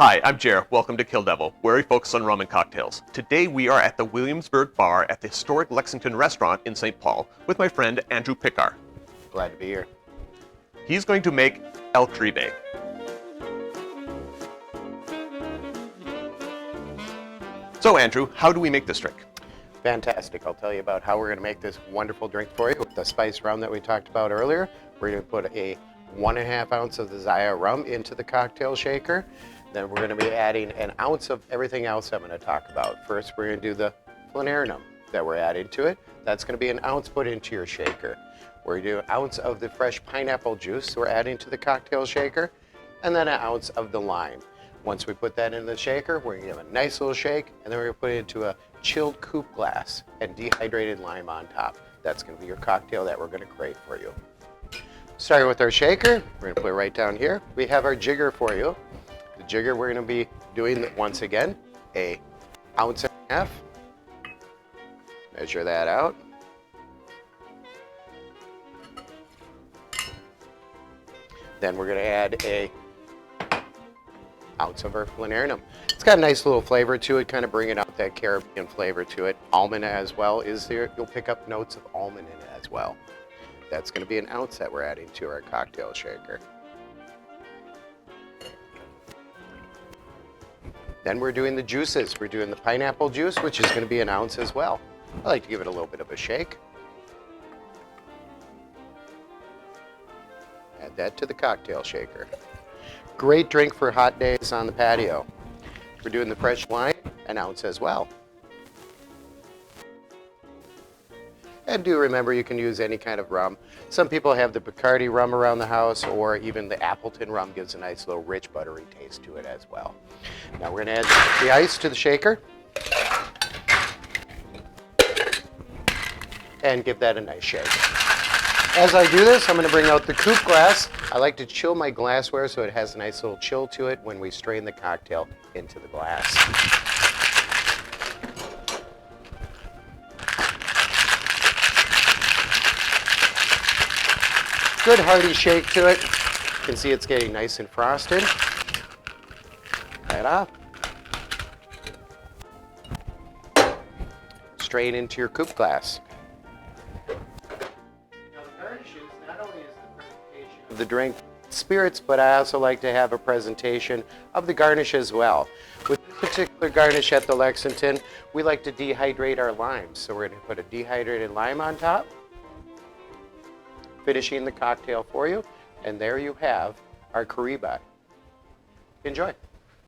Hi, I'm Jer. Welcome to Kill-Divill, where we focus on rum and cocktails. Today we are at the Williamsburg Bar at the historic Lexington restaurant in St. Paul with my friend Andrew Pickar. Glad to be here. He's going to make El Caribe. So Andrew, how do we make this drink? Fantastic. I'll tell you about how we're going to make this wonderful drink for you with the spice rum that we talked about earlier. We're going to put a 1.5 ounce of the Zaya rum into the cocktail shaker. Then we're going to be adding an ounce of everything else I'm going to talk about. First, we're going to do the falernum that we're adding to it. That's going to be an ounce put into your shaker. We're going to do an ounce of the fresh pineapple juice we're adding to the cocktail shaker, and then an ounce of the lime. Once we put that in the shaker, we're going to give a nice little shake, and then we're going to put it into a chilled coupe glass and dehydrated lime on top. That's going to be your cocktail that we're going to create for you. Starting with our shaker, we're going to put it right down here. We have our jigger for you. The jigger we're going to be doing, once again, a 1.5 ounces. Measure that out. Then we're going to add a ounce of our falernum. It's got a nice little flavor to it, kind of bringing out that Caribbean flavor to it. Almond as well is there. You'll pick up notes of almond in it as well. That's going to be an ounce that we're adding to our cocktail shaker. Then we're doing the juices. We're doing the pineapple juice, which is going to be an ounce as well. I like to give it a little bit of a shake. Add that to the cocktail shaker. Great drink for hot days on the patio. We're doing the fresh lime, an ounce as well. And do remember you can use any kind of rum. Some people have the Bacardi rum around the house, or even the Appleton rum gives a nice little rich buttery taste to it as well. Now we're going to add the ice to the shaker and give that a nice shake. As I do this, I'm going to bring out the coupe glass. I like to chill my glassware so it has a nice little chill to it when we strain the cocktail into the glass. Good hearty shake to it. You can see it's getting nice and frosted. Right off. Strain into your coupe glass. Now the garnishes, not only is the presentation of the drink spirits, but I also like to have a presentation of the garnish as well. With this particular garnish at the Lexington, we like to dehydrate our limes. So we're going to put a dehydrated lime on top, finishing the cocktail for you, and there you have our Caribe. Enjoy.